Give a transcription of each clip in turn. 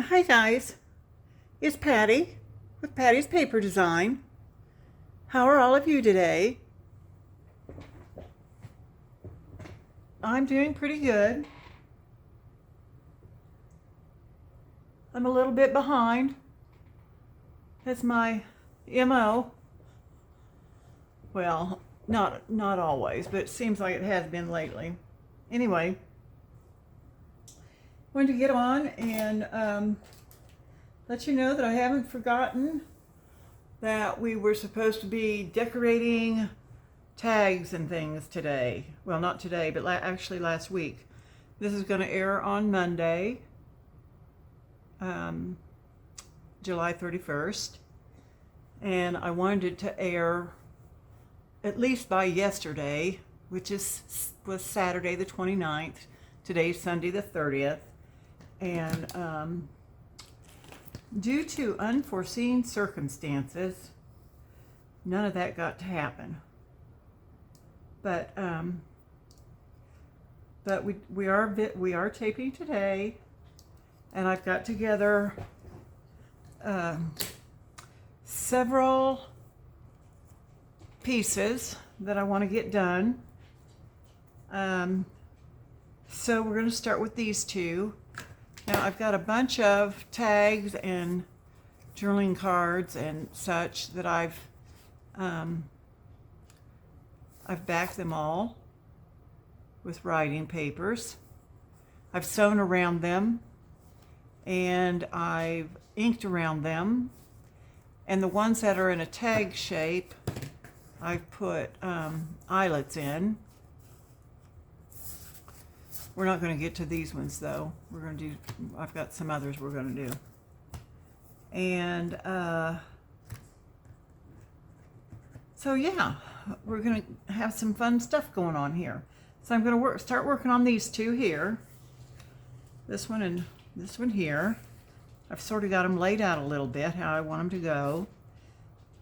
Hi guys, it's Patty with Patty's Paper Design. How are all of you today? I'm doing pretty good. I'm a little bit behind. That's my MO. Well, not always, but it seems like it has been lately. Anyway, wanted to get on and let you know that I haven't forgotten that we were supposed to be decorating tags and things today. Well, not today, but actually last week. This is going to air on Monday, July 31st. And I wanted it to air at least by yesterday, which was Saturday the 29th. Today's Sunday the 30th. And due to unforeseen circumstances, none of that got to happen. But we are taping today, and I've got together several pieces that I want to get done. So we're going to start with these two. Now I've got a bunch of tags and journaling cards and such that I've backed them all with writing papers. I've sewn around them and I've inked around them. And the ones that are in a tag shape, I've put eyelets in. We're not going to get to these ones though. I've got some others we're going to do. And so yeah, we're going to have some fun stuff going on here. So I'm going to start working on these two here. This one and this one here. I've sort of got them laid out a little bit, how I want them to go.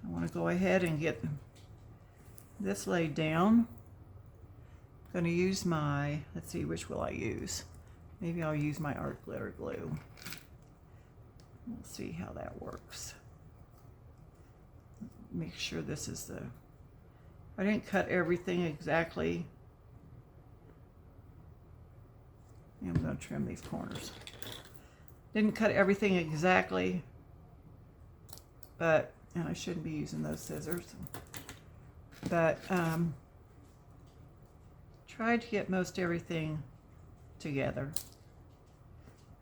I want to go ahead and get this laid down. I'm going to use my, let's see, which will I use? Maybe I'll use my art glitter glue. We'll see how that works. Make sure this is I didn't cut everything exactly. I'm going to trim these corners. Didn't cut everything exactly, and I shouldn't be using those scissors, but tried to get most everything together.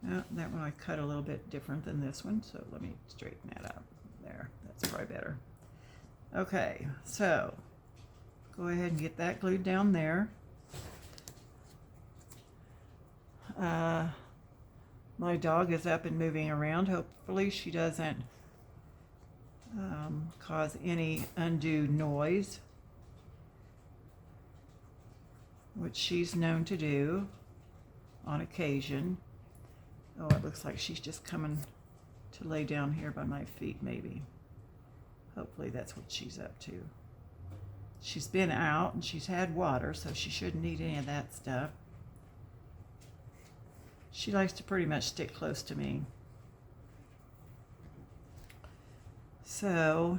That one I cut a little bit different than this one, so let me straighten that out. There, that's probably better. Okay, so go ahead and get that glued down there. My dog is up and moving around. Hopefully she doesn't cause any undue noise, which she's known to do on occasion. Oh, it looks like she's just coming to lay down here by my feet, maybe. Hopefully that's what she's up to. She's been out and she's had water, so she shouldn't need any of that stuff. She likes to pretty much stick close to me. So,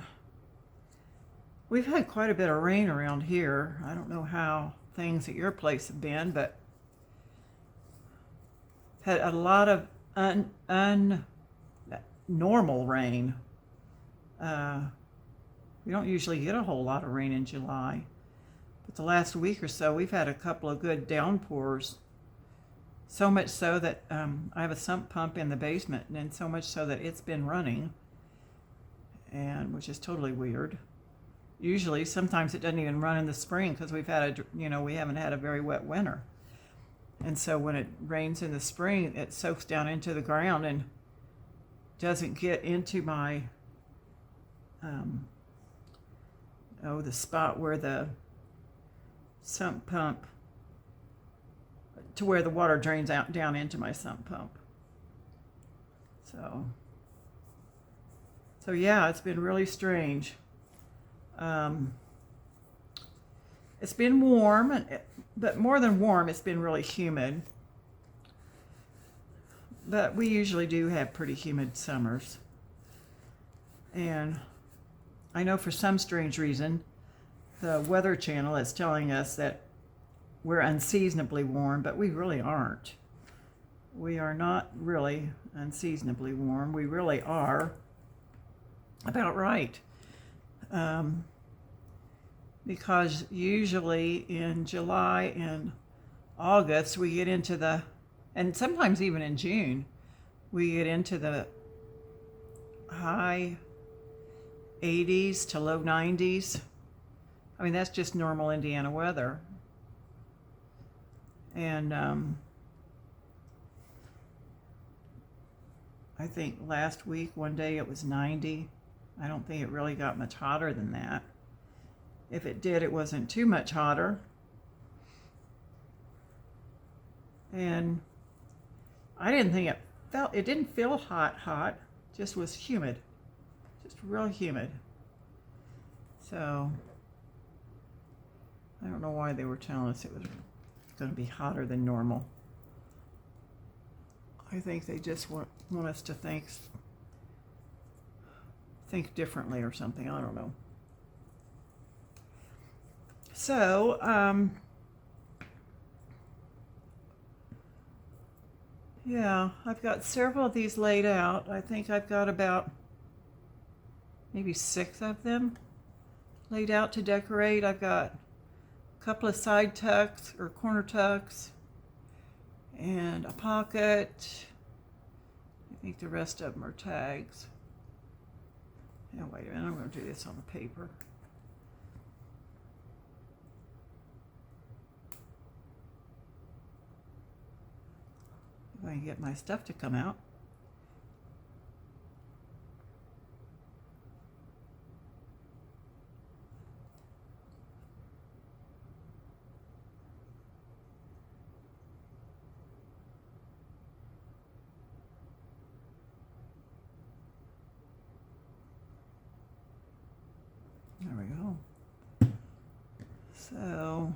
we've had quite a bit of rain around here. I don't know how things at your place have been, but had a lot of normal rain. We don't usually get a whole lot of rain in July, but the last week or so we've had a couple of good downpours. So much so that I have a sump pump in the basement, and so much so that it's been running, and which is totally weird. Usually, sometimes it doesn't even run in the spring because we haven't had a very wet winter. And so when it rains in the spring, it soaks down into the ground and doesn't get into my, the spot where the sump pump, to where the water drains out down into my sump pump. So yeah, it's been really strange. It's been warm, but more than warm, it's been really humid. But we usually do have pretty humid summers. And I know for some strange reason, the Weather Channel is telling us that we're unseasonably warm, but we really aren't. We are not really unseasonably warm. We really are about right. Because usually in July and August we get into and sometimes even in June, we get into the high 80s to low 90s. I mean, that's just normal Indiana weather. And I think last week, one day it was 90. I don't think it really got much hotter than that. If it did, it wasn't too much hotter. And I didn't think it didn't feel hot, just was humid, just real humid. So I don't know why they were telling us it was going to be hotter than normal. I think they just want us to think differently or something. I don't know. So, yeah, I've got several of these laid out. I think I've got about maybe 6 of them laid out to decorate. I've got a couple of side tucks or corner tucks and a pocket. I think the rest of them are tags. Now, wait a minute, I'm going to do this on the paper. If I can get my stuff to come out. There we go. So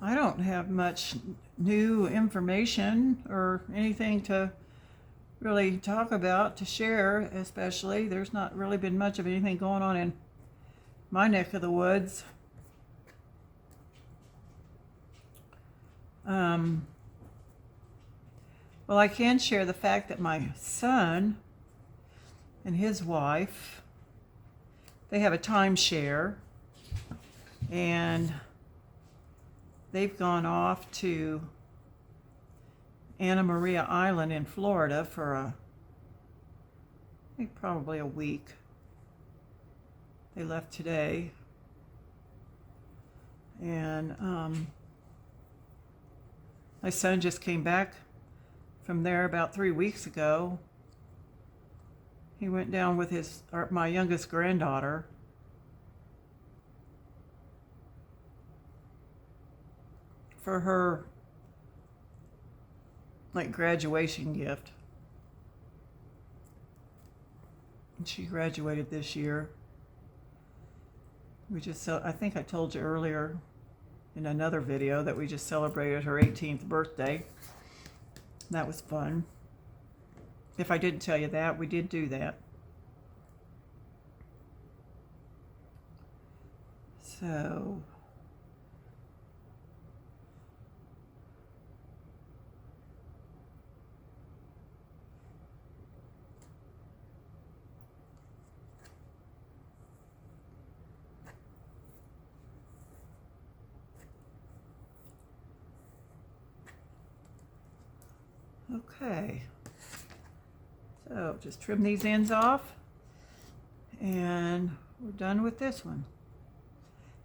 I don't have much new information or anything to really talk about, to share, especially. There's not really been much of anything going on in my neck of the woods. Well, I can share the fact that my son and his wife, they have a timeshare, and they've gone off to Anna Maria Island in Florida for I think probably a week. They left today. And my son just came back from there about 3 weeks ago. He went down with my youngest granddaughter. For her graduation gift. And she graduated this year. I think I told you earlier in another video that we just celebrated her 18th birthday. That was fun. If I didn't tell you that, we did do that. So okay, so just trim these ends off and we're done with this one.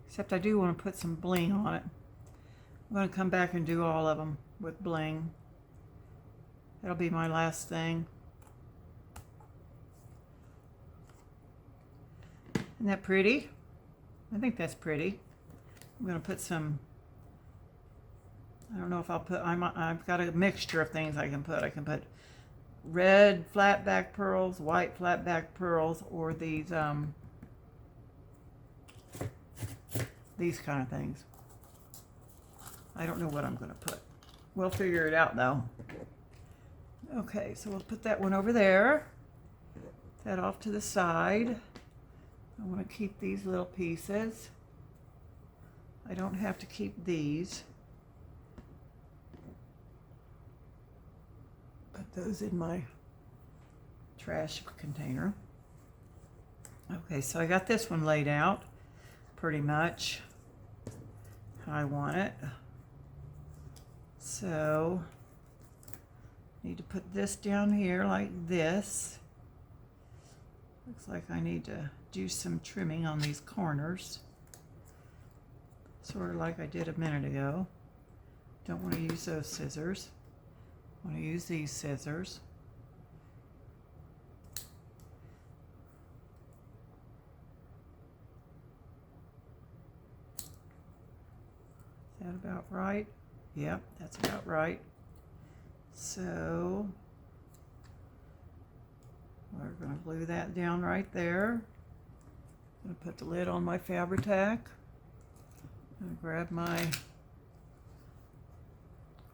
Except I do want to put some bling on it. I'm going to come back and do all of them with bling. That'll be my last thing. Isn't that pretty? I think that's pretty. I'm going to put some, I don't know if I'll put, I've got a mixture of things I can put. I can put red flat back pearls, white flat back pearls, or these kind of things. I don't know what I'm going to put. We'll figure it out though. Okay, so we'll put that one over there. That off to the side. I want to keep these little pieces. I don't have to keep these. Put those in my trash container. Okay, so I got this one laid out pretty much how I want it. So, need to put this down here like this. Looks like I need to do some trimming on these corners. Sort of like I did a minute ago. Don't want to use those scissors. I want to use these scissors. Is that about right? Yep, that's about right. So we're going to glue that down right there. I'm going to put the lid on my Fabri-Tac. I'm going to grab my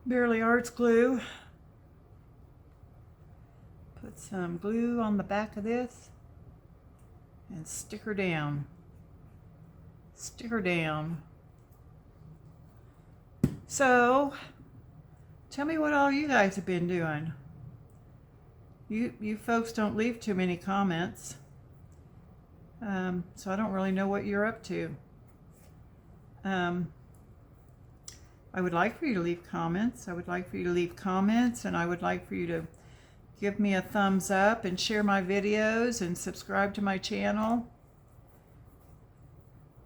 Bearly Arts glue. Put some glue on the back of this and stick her down. Stick her down. So, tell me what all you guys have been doing. You folks don't leave too many comments, so I don't really know what you're up to. I would like for you to leave comments. I would like for you to leave comments, and I would like for you to give me a thumbs up and share my videos and subscribe to my channel.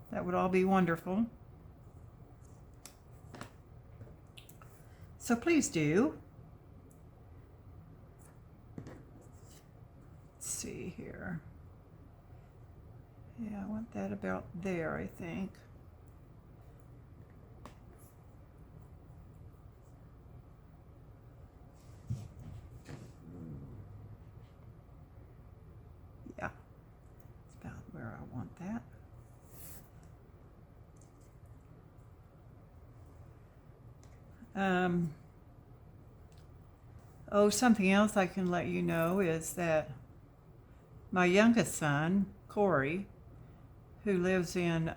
That would all be wonderful. So please do. Let's see here. Yeah, I want that about there, I think. Yeah, it's about where I want that. Oh, something else I can let you know is that my youngest son, Corey, who lives in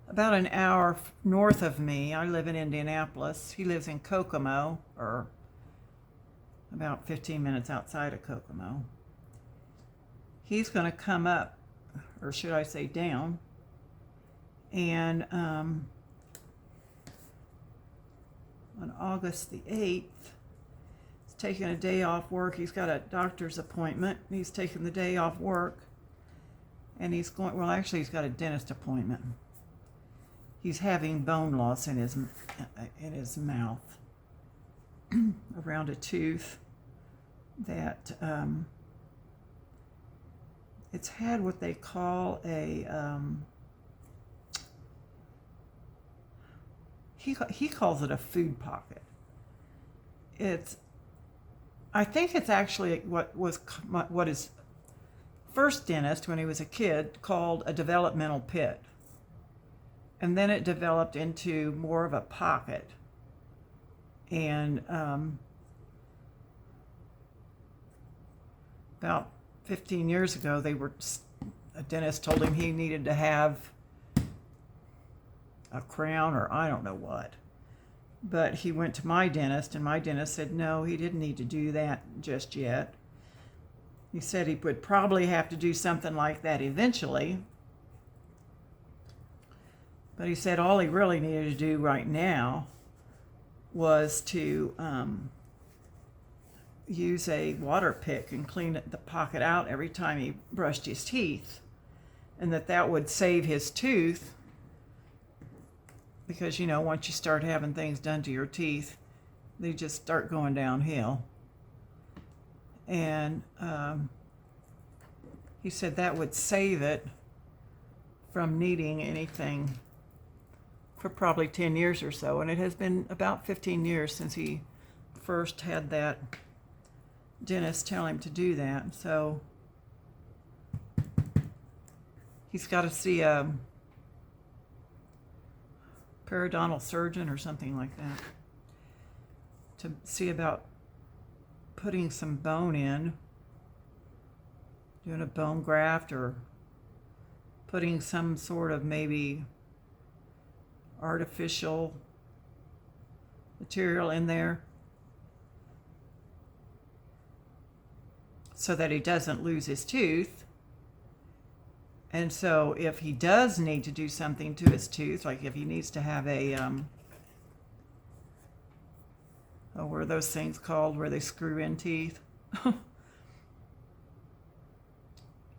about an hour north of me, I live in Indianapolis. He lives in Kokomo, or about 15 minutes outside of Kokomo. He's going to come up, or should I say down, and on August the 8th, he's taking a day off work. He's got a doctor's appointment. He's taking the day off work, and he's going, well, actually, he's got a dentist appointment. He's having bone loss in his mouth around a tooth that it's had what they call a he calls it a food pocket. I think it's actually what his first dentist, when he was a kid, called a developmental pit. And then it developed into more of a pocket. And about 15 years ago, a dentist told him he needed to have a crown, or I don't know what. But he went to my dentist, and my dentist said no, he didn't need to do that just yet. He said he would probably have to do something like that eventually. But he said all he really needed to do right now was to use a water pick and clean the pocket out every time he brushed his teeth. And that would save his tooth. Because, you know, once you start having things done to your teeth, they just start going downhill. And he said that would save it from needing anything for probably 10 years or so. And it has been about 15 years since he first had that dentist tell him to do that. So he's got to see a periodontal surgeon or something like that to see about putting some bone in, doing a bone graft, or putting some sort of maybe artificial material in there so that he doesn't lose his tooth. And so if he does need to do something to his tooth, like if he needs to have a, what are those things called where they screw in teeth?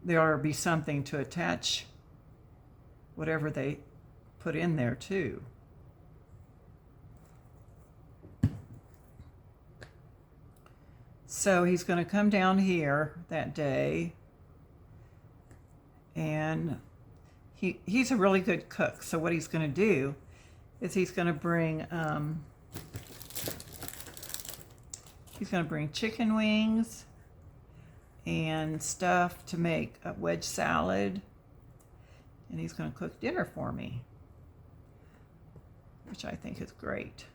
There ought to be something to attach whatever they put in there too. So he's going to come down here that day, and he's a really good cook. So what he's going to do is he's going to bring chicken wings and stuff to make a wedge salad, and he's going to cook dinner for me, which I think is great.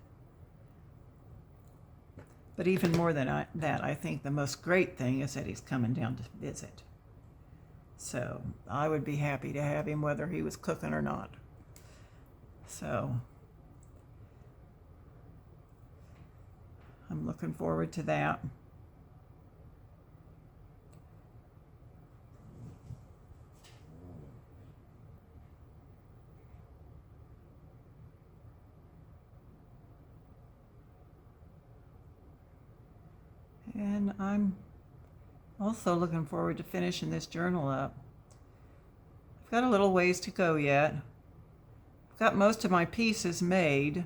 But even more than that, I think the most great thing is that he's coming down to visit. So I would be happy to have him whether he was cooking or not. So I'm looking forward to that. And I'm also looking forward to finishing this journal up. I've got a little ways to go yet. I've got most of my pieces made,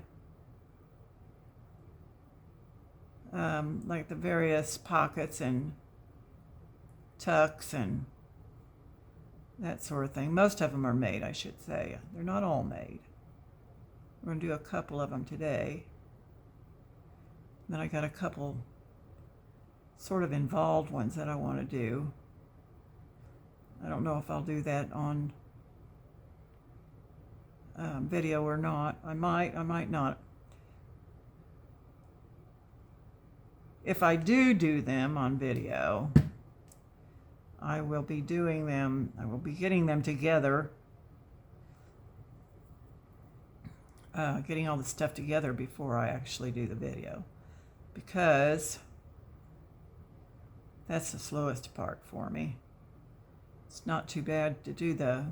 like the various pockets and tucks and that sort of thing. Most of them are made, I should say. They're not all made. We're going to do a couple of them today. Then I got a couple sort of involved ones that I want to do. I don't know if I'll do that on video or not. I might not. If I do them on video, I will be doing them, I will be getting them together, getting all the stuff together before I actually do the video, because that's the slowest part for me. It's not too bad to do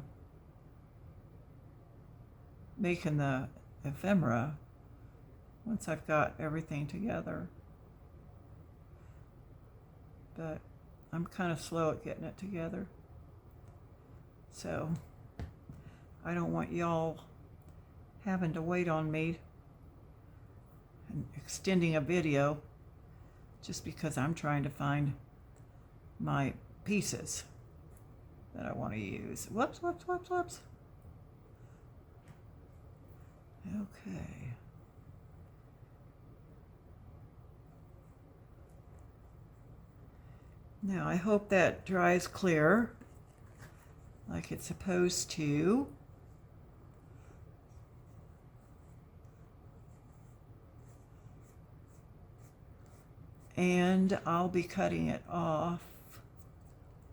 making the ephemera once I've got everything together. But I'm kind of slow at getting it together. So I don't want y'all having to wait on me and extending a video just because I'm trying to find my pieces that I want to use. Whoops. Okay. Now I hope that dries clear like it's supposed to. And I'll be cutting it off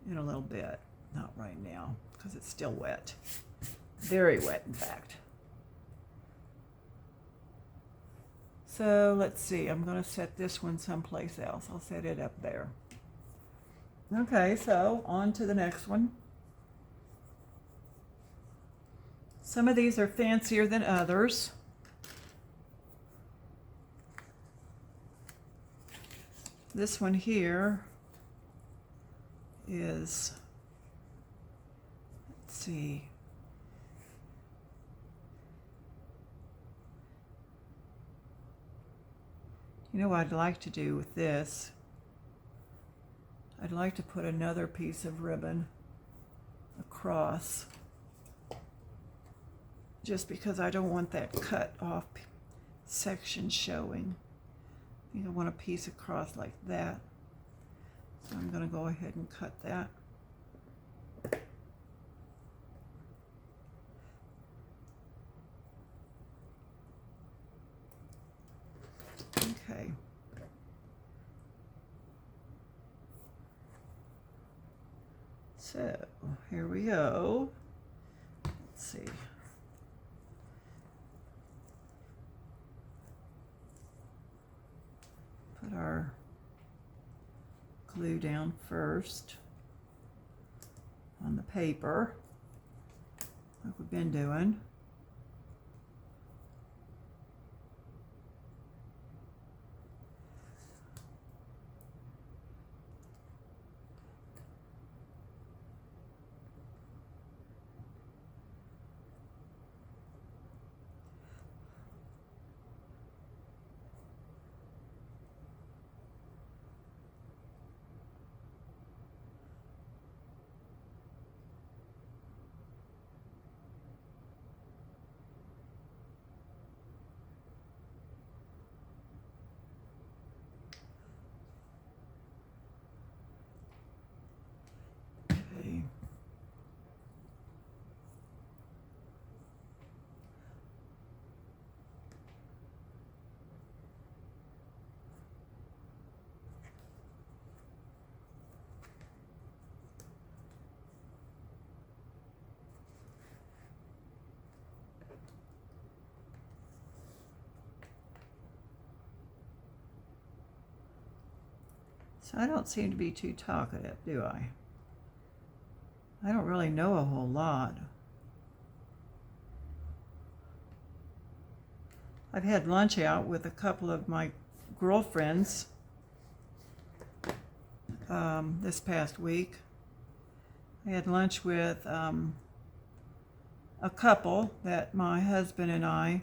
in a little bit. Not right now, because it's still wet. Very wet, in fact. So let's see, I'm going to set this one someplace else. I'll set it up there. Okay, so on to the next one. Some of these are fancier than others. This one here is, let's see, you know what I'd like to do with this? I'd like to put another piece of ribbon across, just because I don't want that cut off section showing. I think I want a piece across like that. So I'm going to go ahead and cut that. Okay. So here we go. Let's see. Put our glue down first on the paper, like we've been doing. Okay. So I don't seem to be too talkative, do I? I don't really know a whole lot. I've had lunch out with a couple of my girlfriends this past week. I had lunch with a couple that my husband and I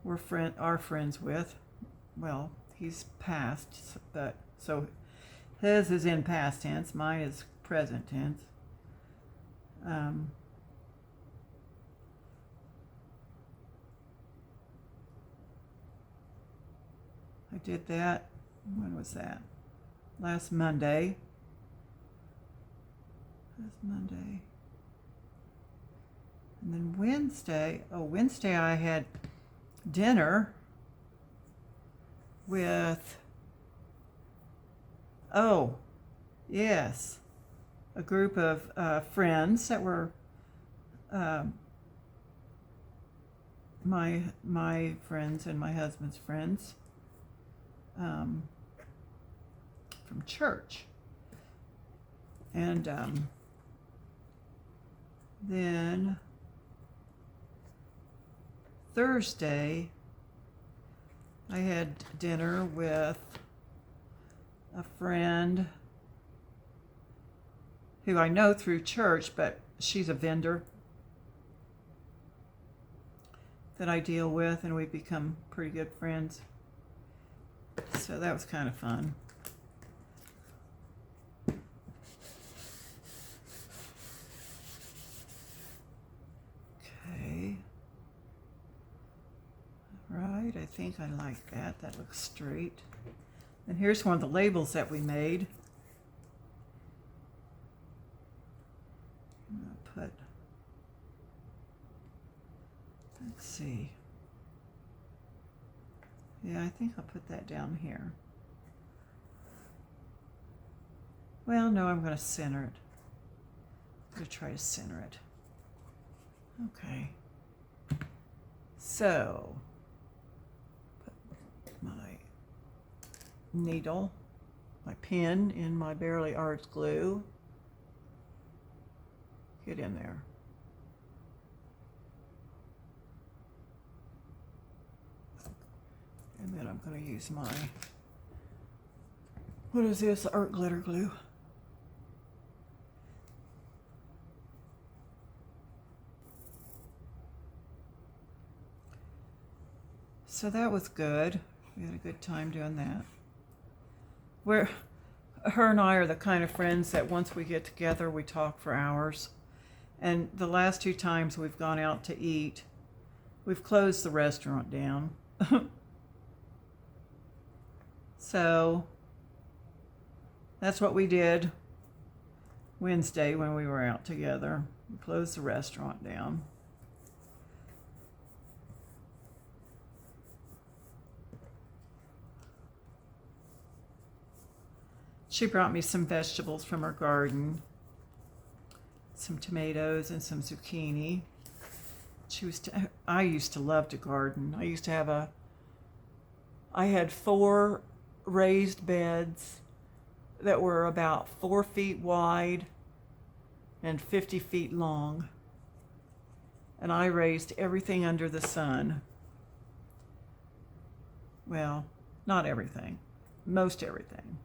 are friends with. Well, he's passed, but so his is in past tense, mine is present tense. I did that. When was that? Last Monday. And then Wednesday I had dinner with, yes, a group of friends that were my friends and my husband's friends from church. And then Thursday, I had dinner with a friend who I know through church, but she's a vendor that I deal with, and we've become pretty good friends. So that was kind of fun. Okay. Right, I think I like that. That looks straight. And here's one of the labels that we made. I'm gonna put, let's see. Yeah, I think I'll put that down here. Well, no, I'm going to center it. I'm going to try to center it. Okay. So, put my needle, my pen in my Bearly Arts glue. Get in there. And then I'm going to use my, what is this, art glitter glue. So that was good. We had a good time doing that. Her and I are the kind of friends that once we get together, we talk for hours. And the last 2 times we've gone out to eat, we've closed the restaurant down. So that's what we did Wednesday when we were out together. We closed the restaurant down. She brought me some vegetables from her garden. some tomatoes and some zucchini. I used to love to garden. I had 4 raised beds that were about 4 feet wide and 50 feet long. And I raised everything under the sun. Well, not everything, most everything.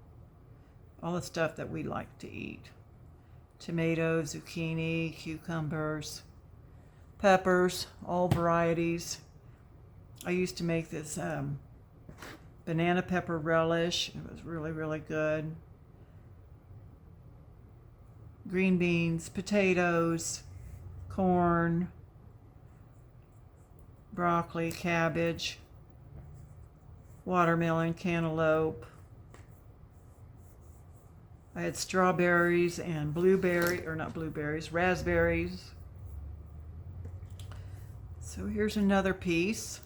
All the stuff that we like to eat. Tomatoes, zucchini, cucumbers, peppers, all varieties. I used to make this banana pepper relish. It was really, really good. Green beans, potatoes, corn, broccoli, cabbage, watermelon, cantaloupe. I had strawberries and raspberries. So here's another piece.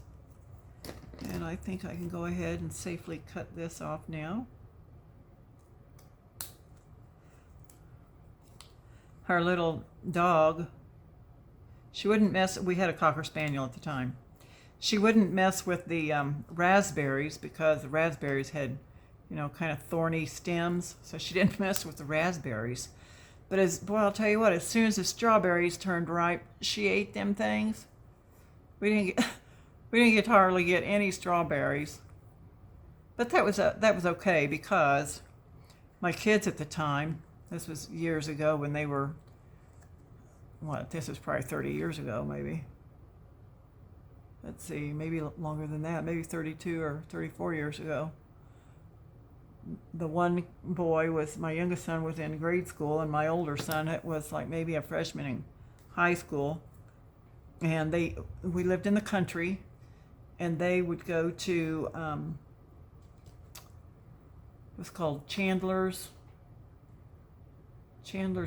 And I think I can go ahead and safely cut this off now. Our little dog, she wouldn't we had a Cocker Spaniel at the time. She wouldn't mess with the raspberries because the raspberries had, kind of thorny stems. So she didn't mess with the raspberries. But I'll tell you what, as soon as the strawberries turned ripe, she ate them things. We didn't hardly get any strawberries. But that was okay because my kids at the time, this was years ago when they were, this was probably 30 years ago maybe. Let's see, maybe longer than that, maybe 32 or 34 years ago. The one boy my youngest son was in grade school, and my older son was like maybe a freshman in high school. And we lived in the country, and they would go to, it was called Chandler's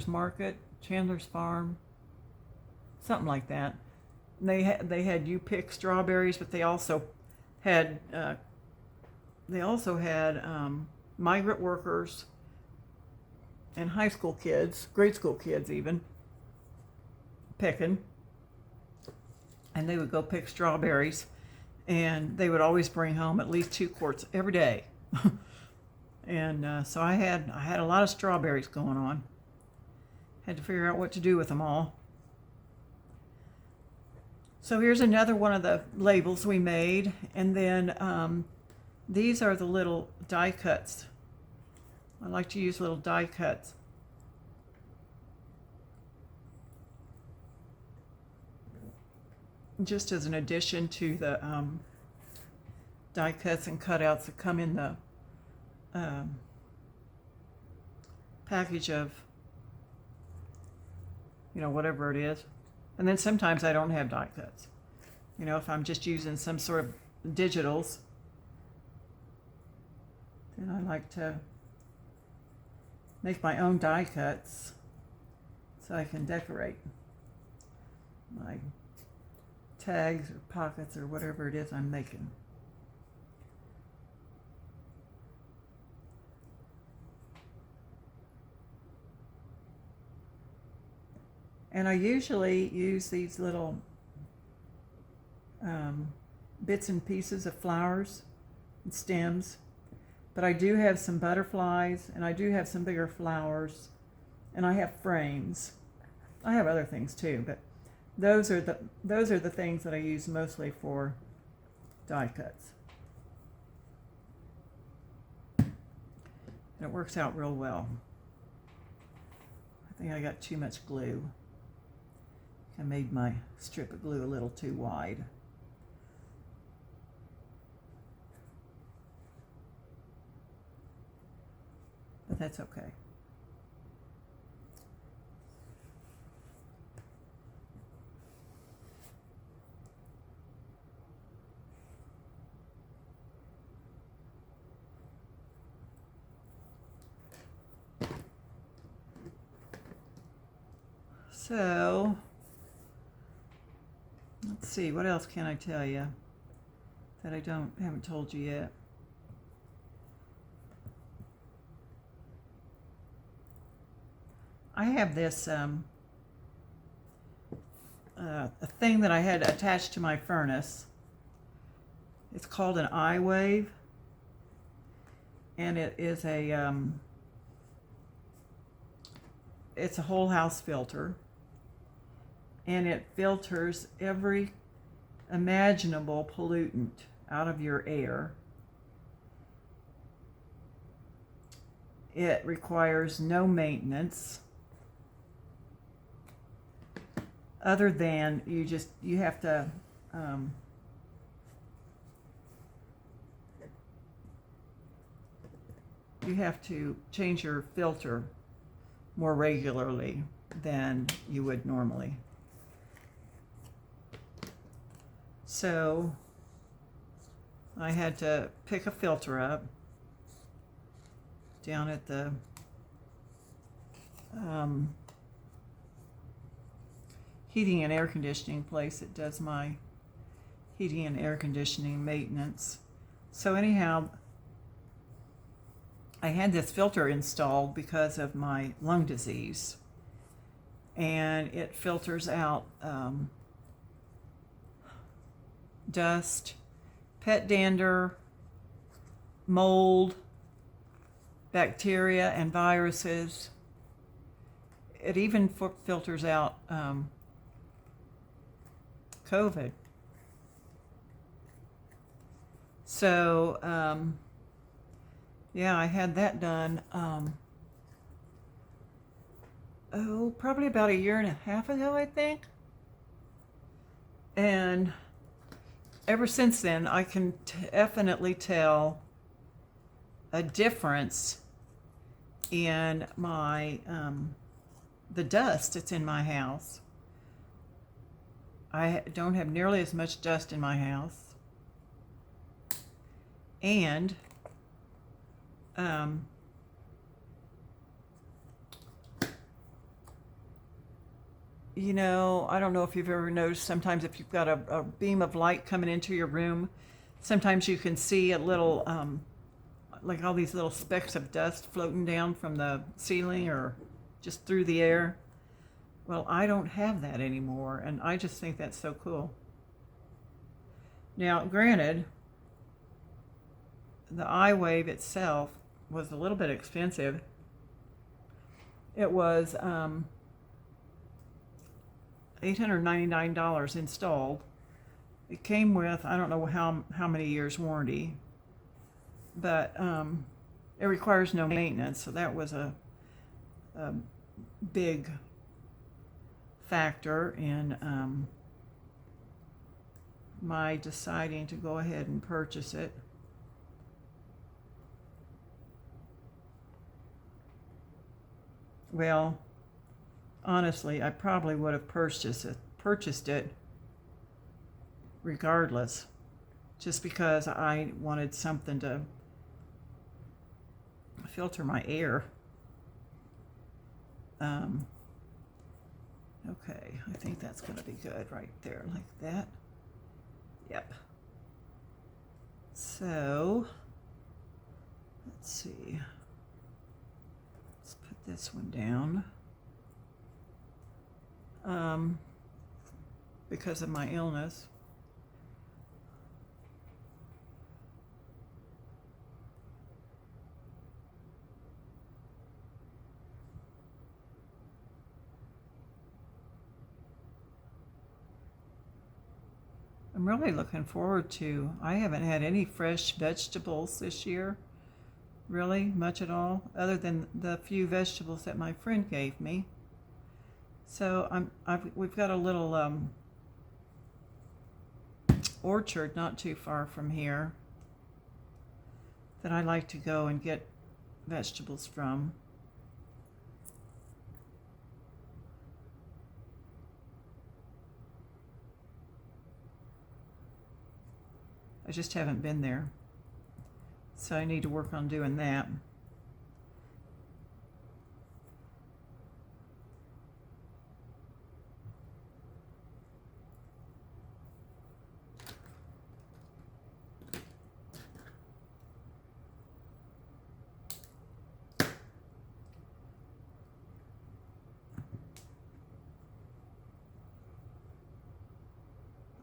Market, Chandler's Farm, something like that. They had you pick strawberries, but they also had migrant workers and high school kids, grade school kids even, picking. And they would go pick strawberries, and they would always bring home at least 2 quarts every day. And so I had a lot of strawberries going on. Had to figure out what to do with them all. So here's another one of the labels we made, and then these are the little die cuts. I like to use little die cuts. Just as an addition to the die cuts and cutouts that come in the package of, whatever it is. And then sometimes I don't have die cuts. If I'm just using some sort of digitals, then I like to make my own die cuts so I can decorate my tags or pockets or whatever it is I'm making. And I usually use these little bits and pieces of flowers and stems, but I do have some butterflies, and I do have some bigger flowers, and I have frames. I have other things too, but those are the things that I use mostly for die cuts. And it works out real well. I think I got too much glue. I made my strip of glue a little too wide. But that's okay. So, let's see, what else can I tell you that I haven't told you yet? I have this a thing that I had attached to my furnace. It's called an iWave, and it is it's a whole house filter, and it filters every imaginable pollutant out of your air. It requires no maintenance other than you have to change your filter more regularly than you would normally. So I had to pick a filter up down at the heating and air conditioning place that does my heating and air conditioning maintenance. So anyhow, I had this filter installed because of my lung disease, and it filters out dust, pet dander, mold, bacteria, and viruses. It even filters out COVID. So, yeah, I had that done, probably about a year and a half ago, I think. And ever since then, I can definitely tell a difference in my, the dust that's in my house. I don't have nearly as much dust in my house. And I don't know if you've ever noticed, sometimes if you've got a beam of light coming into your room, sometimes you can see a little, like all these little specks of dust floating down from the ceiling or just through the air. Well, I don't have that anymore, and I just think that's so cool. Now, granted, the iWave itself was a little bit expensive. It was $899 installed. It came with, I don't know how many years warranty, but it requires no maintenance, so that was a big factor in my deciding to go ahead and purchase it. Well, honestly, I probably would have purchased it regardless, just because I wanted something to filter my air. Okay, I think that's going to be good right there, like that. Yep. So, let's see. Let's put this one down. Because of my illness. I'm really looking forward to, I haven't had any fresh vegetables this year, really, much at all, other than the few vegetables that my friend gave me. So we've got a little orchard not too far from here that I like to go and get vegetables from. I just haven't been there, so I need to work on doing that.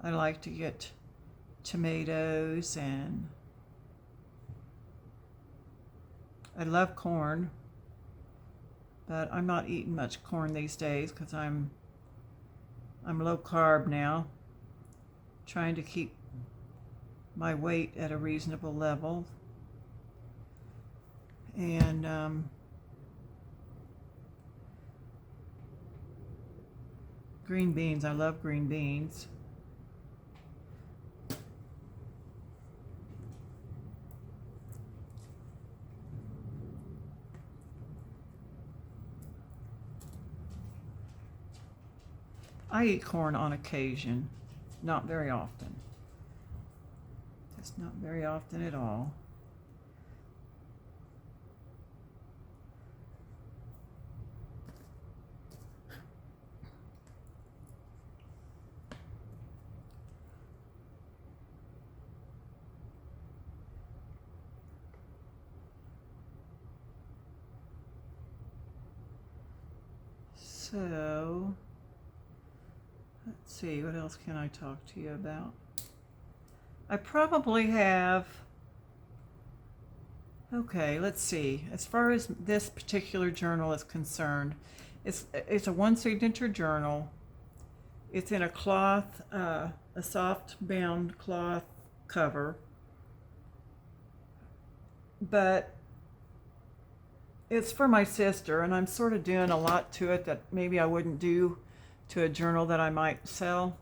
I like to get tomatoes, and I love corn, but I'm not eating much corn these days because I'm low carb now, trying to keep my weight at a reasonable level. And green beans, I love green beans. I eat corn on occasion, not very often. Just not very often at all. So, let's see, what else can I talk to you about? I probably have, okay, let's see. As far as this particular journal is concerned, it's a one signature journal. It's in a cloth, a soft bound cloth cover, but it's for my sister, and I'm sort of doing a lot to it that maybe I wouldn't do to a journal that I might sell,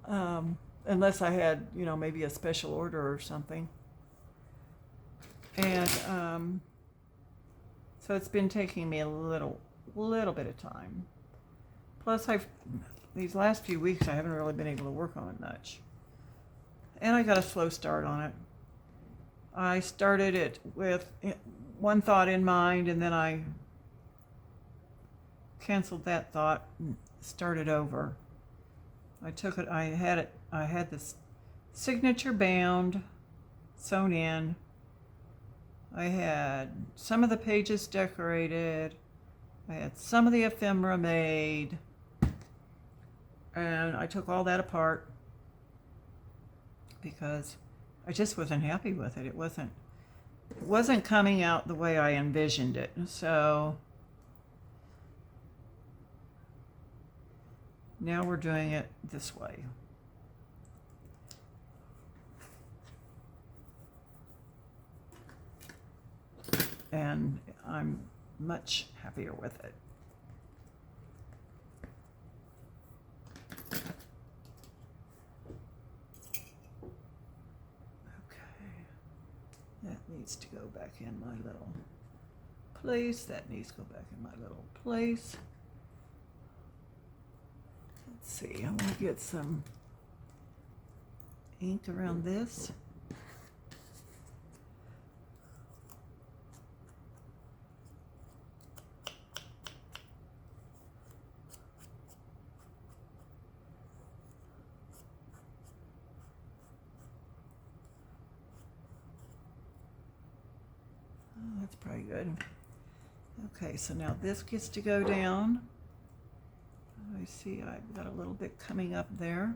unless I had, maybe a special order or something. And so it's been taking me a little bit of time. Plus, these last few weeks I haven't really been able to work on it much, and I got a slow start on it. I started it with one thought in mind, and then I canceled that thought and started over. I had this signature bound, sewn in. I had some of the pages decorated. I had some of the ephemera made. And I took all that apart because I just wasn't happy with it. It wasn't coming out the way I envisioned it. So now we're doing it this way. And I'm much happier with it. That needs to go back in my little place. That needs to go back in my little place. Let's see, I'm going to get some ink around this. That's probably good. Okay, so now this gets to go down. I see I've got a little bit coming up there.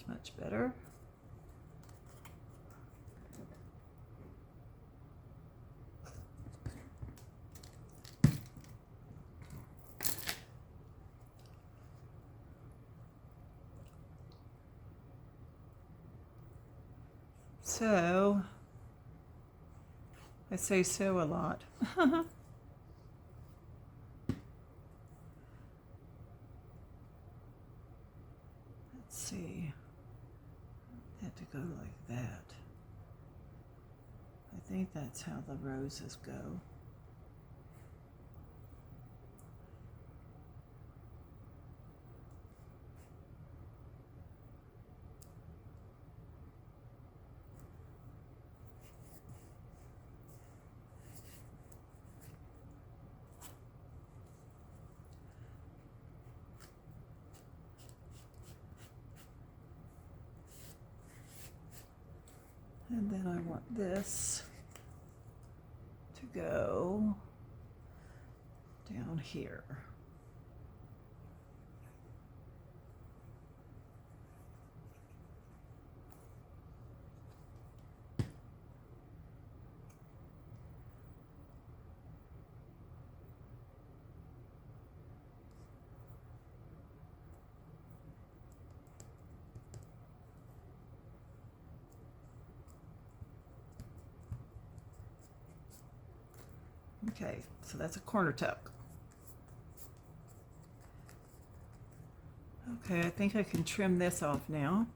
Much better. So, I say so a lot. Let's see. Had to go like that. I think that's how the roses go. And then I want this to go down here. Okay, so that's a corner tuck. Okay, I think I can trim this off now.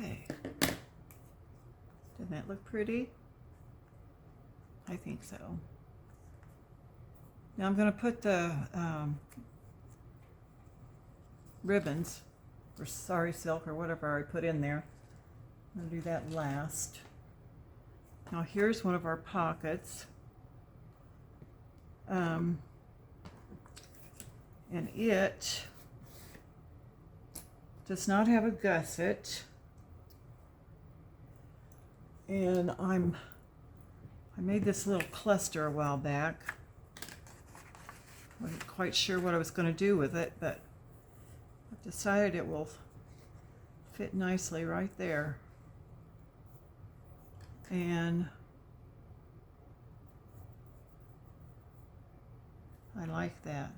Okay. Doesn't that look pretty? I think so. Now I'm going to put the ribbons or sari silk or whatever I put in there. I'm going to do that last. Now here's one of our pockets. And it does not have a gusset. And I made this little cluster a while back. Wasn't quite sure what I was going to do with it, but I've decided it will fit nicely right there. And I like that.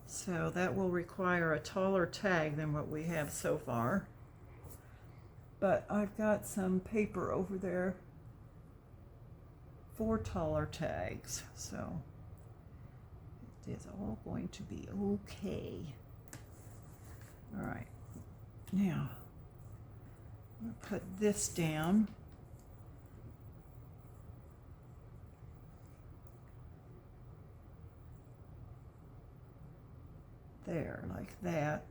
So that will require a taller tag than what we have so far. But I've got some paper over there for taller tags, so it is all going to be okay. All right, now I'm going to put this down. There, like that.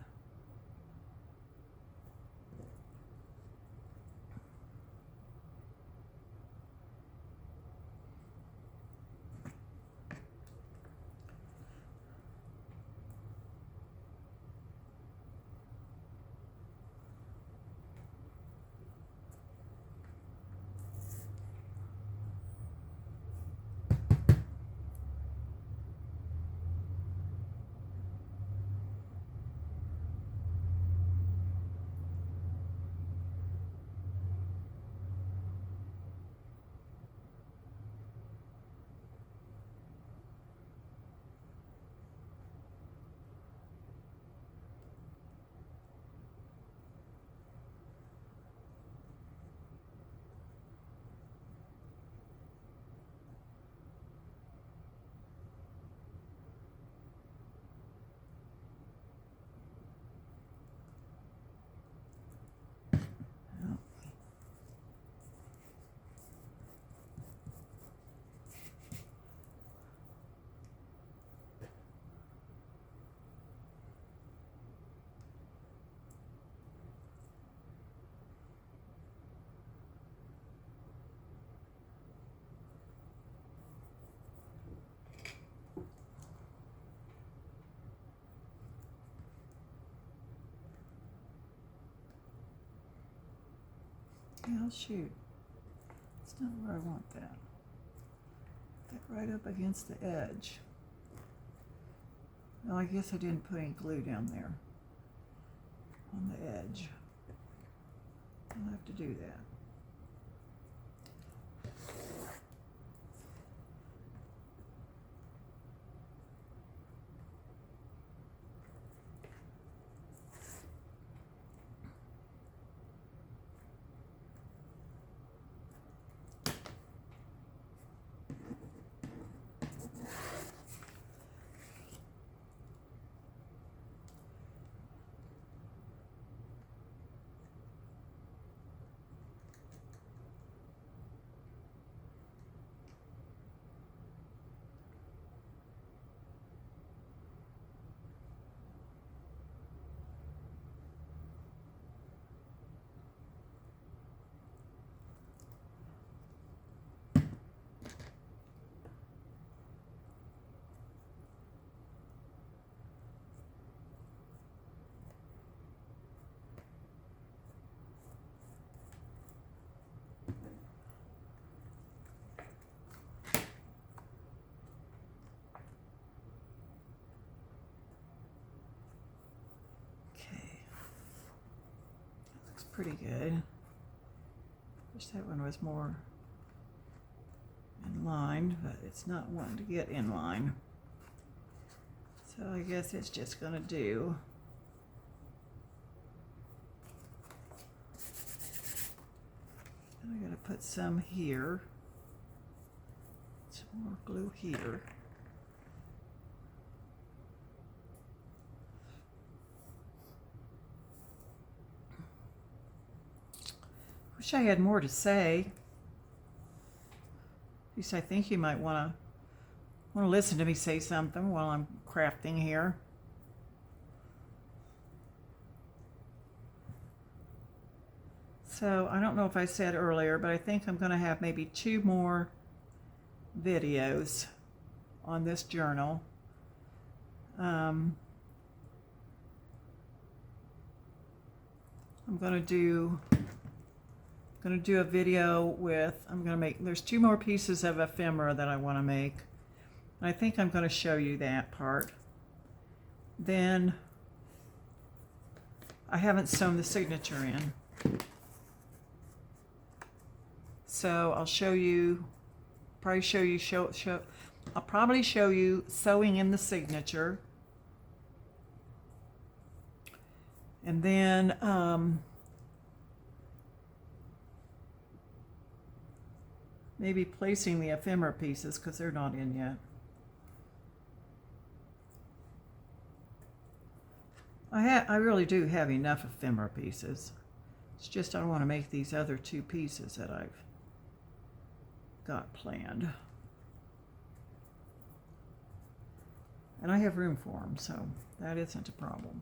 Oh shoot, it's not where I want that. That right up against the edge. Well, I guess I didn't put any glue down there on the edge. I'll have to do that. pretty good. Wish that one was more in line, but it's not wanting to get in line. So I guess it's just gonna do. And I gotta put some here. Some more glue here. Wish I had more to say. At least I think you might want to listen to me say something while I'm crafting here. So I don't know if I said earlier, but I think I'm going to have maybe 2 more videos on this journal. I'm going to do a video with, there's 2 more pieces of ephemera that I want to make. And I think I'm going to show you that part. Then I haven't sewn the signature in. So I'll show you, I'll probably show you sewing in the signature. And then maybe placing the ephemera pieces because they're not in yet. I really do have enough ephemera pieces. It's just I want to make these other 2 pieces that I've got planned. And I have room for them, so that isn't a problem.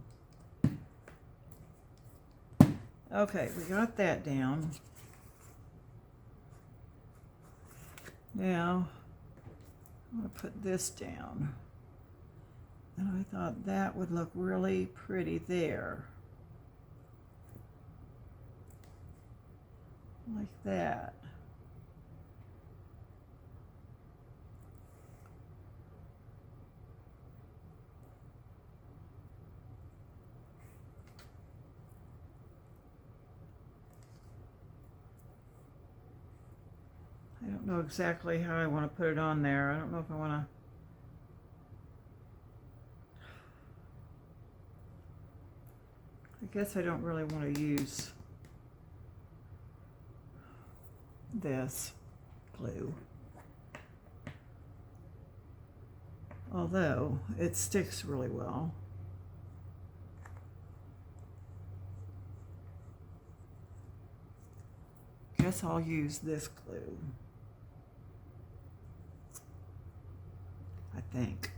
Okay, we got that down. Now, I'm going to put this down. And I thought that would look really pretty there. Like that. I don't know exactly how I want to put it on there. I don't know if I want to. I guess I don't really want to use this glue. Although it sticks really well. Guess I'll use this glue. I think.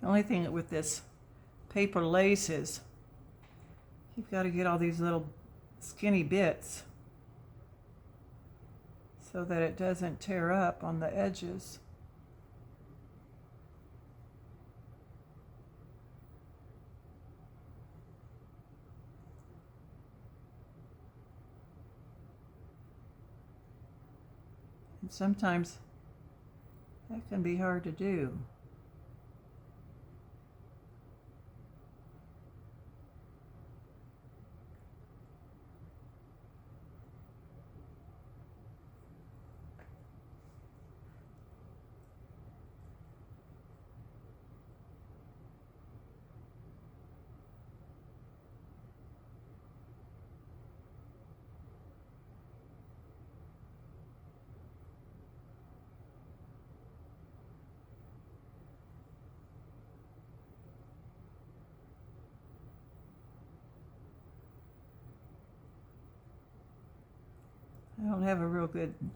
The only thing with this paper lace is you've got to get all these little skinny bits so that it doesn't tear up on the edges. And sometimes that can be hard to do.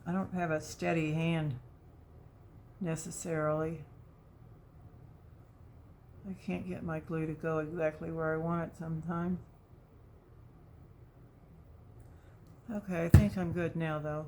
I don't have a steady hand necessarily. I can't get my glue to go exactly where I want it sometimes. Okay, I think I'm good now though.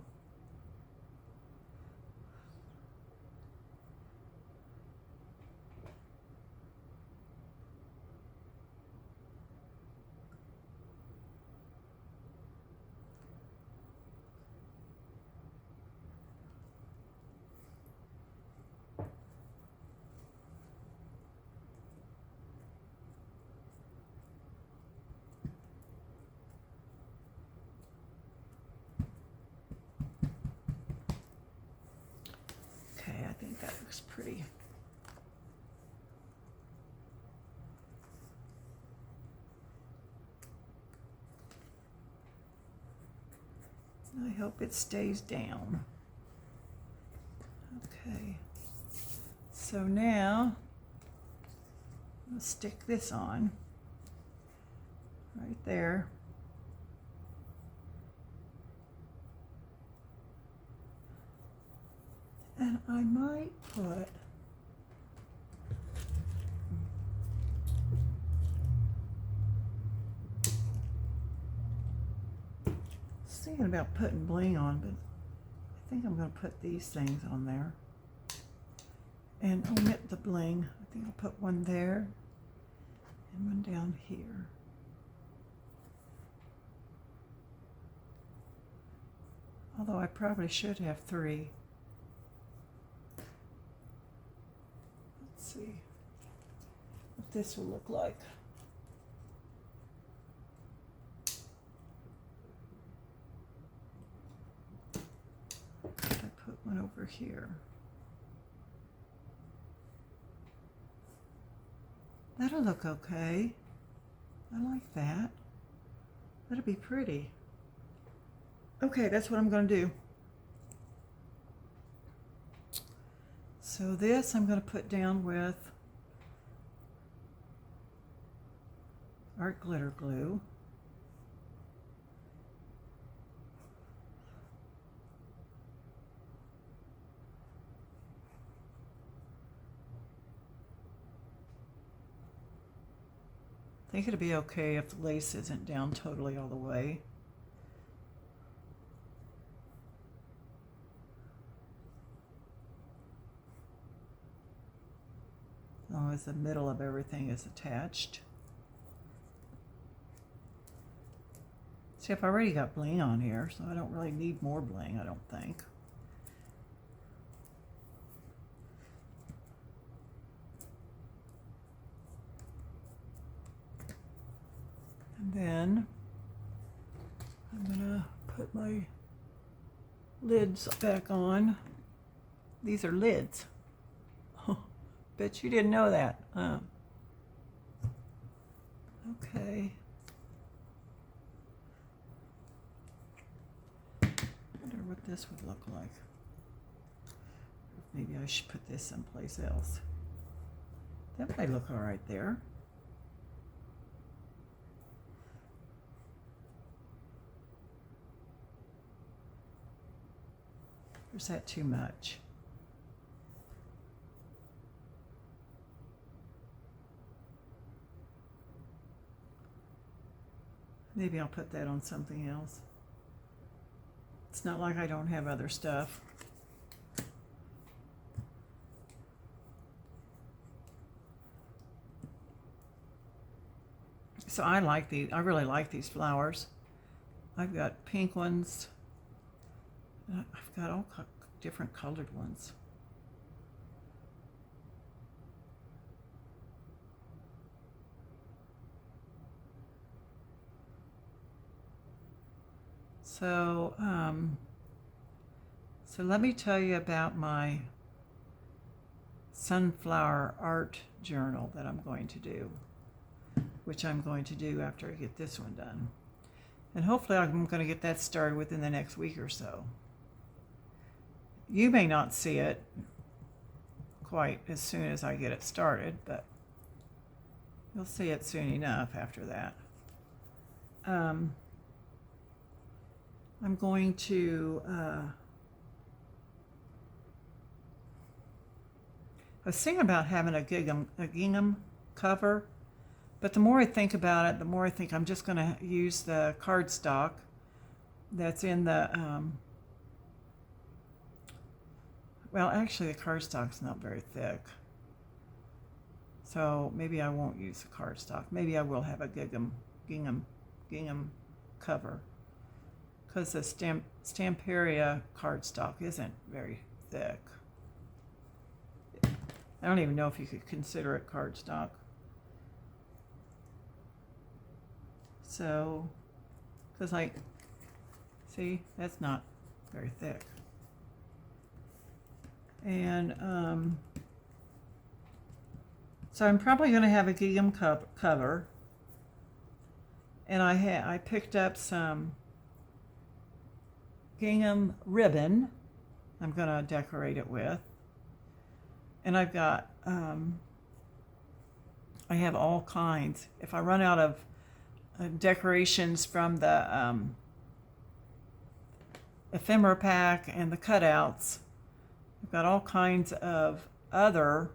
Okay, I think that looks pretty. I hope it stays down. Okay, so now I'll stick this on right there. And I might put thinking about putting bling on, but I think I'm going to put these things on there and omit the bling. I think I'll put one there and one down here. Although I probably should have 3. Let's see what this will look like. I put one over here. That'll look okay. I like that. That'll be pretty. Okay, that's what I'm going to do. So this I'm going to put down with art glitter glue. I think it'll be okay if the lace isn't down totally all the way. As long as the middle of everything is attached. See, I've already got bling on here, so I don't really need more bling, I don't think. And then I'm gonna put my lids back on. These are lids. Bet you didn't know that. Okay. Wonder what this would look like. Maybe I should put this someplace else. That might look all right there. Or is that too much? Maybe I'll put that on something else. It's not like I don't have other stuff. So I like these. I really like these flowers. I've got pink ones. I've got all different colored ones. So, so let me tell you about my sunflower art journal that I'm going to do, which I'm going to do after I get this one done. And hopefully I'm going to get that started within the next week or so. You may not see it quite as soon as I get it started, but you'll see it soon enough after that. I'm going to, I was thinking about having a gingham cover. But the more I think about it, the more I think I'm just going to use the cardstock that's in the, well, actually the cardstock's not very thick. So maybe I won't use the cardstock. Maybe I will have a gingham cover, because the Stamperia cardstock isn't very thick. I don't even know if you could consider it cardstock. So, because like, see, that's not very thick. And so I'm probably going to have a gingham cover. And I picked up some gingham ribbon I'm going to decorate it with. And I've got, I have all kinds. If I run out of decorations from the ephemera pack and the cutouts, I've got all kinds of other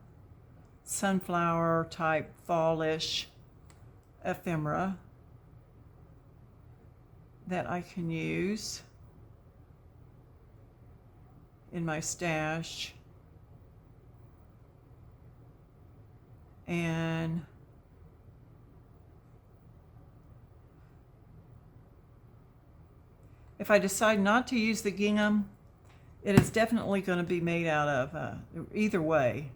sunflower type fallish ephemera that I can use in my stash. And if I decide not to use the gingham, it is definitely going to be made out of, either way,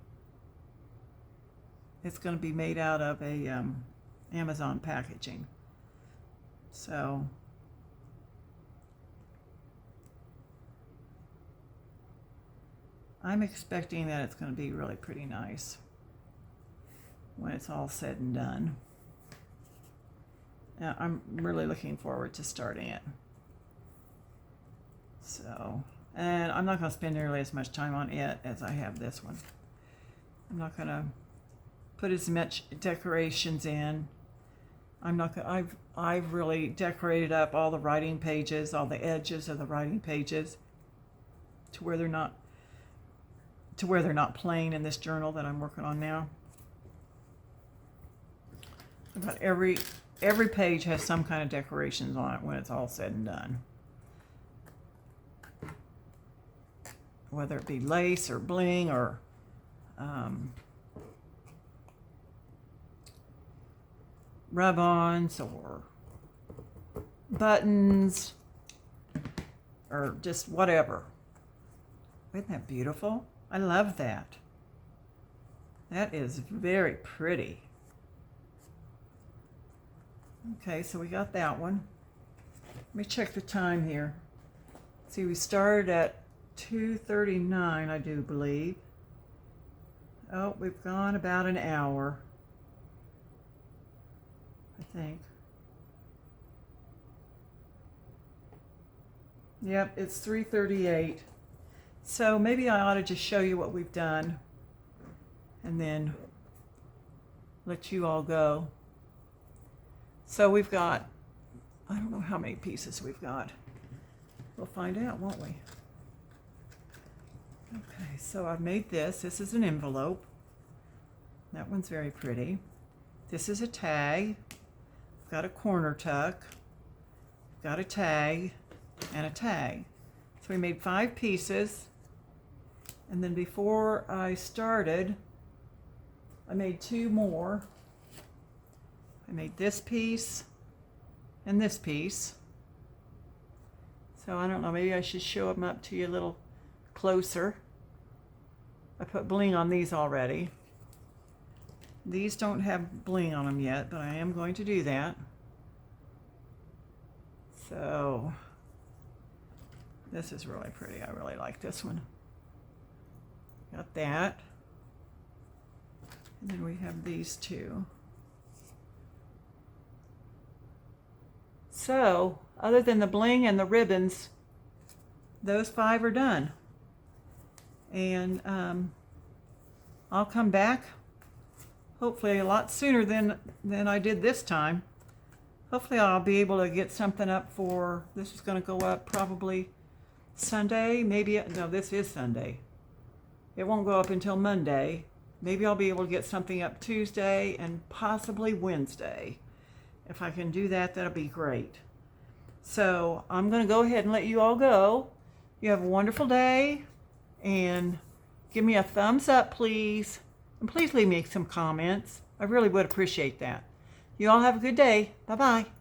it's going to be made out of a Amazon packaging. So I'm expecting that it's going to be really pretty nice when it's all said and done. I'm really looking forward to starting it. So, and I'm not going to spend nearly as much time on it as I have this one. I'm not going to put as much decorations in. I'm not going to, I've really decorated up all the writing pages, all the edges of the writing pages to where they're not plain in this journal that I'm working on now. About every page has some kind of decorations on it when it's all said and done. Whether it be lace or bling or rub-ons or buttons or just whatever. Isn't that beautiful? I love that. That is very pretty. Okay, so we got that one. Let me check the time here. See, we started at 2:39, I do believe. Oh, we've gone about an hour, I think. Yep, it's 3:38. So maybe I ought to just show you what we've done and then let you all go. So we've got, I don't know how many pieces we've got. We'll find out, won't we? Okay, so I've made this. This is an envelope. That one's very pretty. This is a tag. I've got a corner tuck. I've got a tag and a tag. So we made 5 pieces. And then before I started, I made 2 more. I made this piece and this piece. So I don't know, maybe I should show them up to you a little closer. I put bling on these already. These don't have bling on them yet, but I am going to do that. So this is really pretty. I really like this one. Got that. And then we have these 2. So, other than the bling and the ribbons, those 5 are done. And I'll come back hopefully a lot sooner than I did this time. Hopefully I'll be able to get something up for, this is going to go up probably Sunday, maybe, no, this is Sunday. It won't go up until Monday. Maybe I'll be able to get something up Tuesday and possibly Wednesday. If I can do that, that'll be great. So I'm going to go ahead and let you all go. You have a wonderful day, and give me a thumbs up, please. And please leave me some comments. I really would appreciate that. You all have a good day. Bye-bye.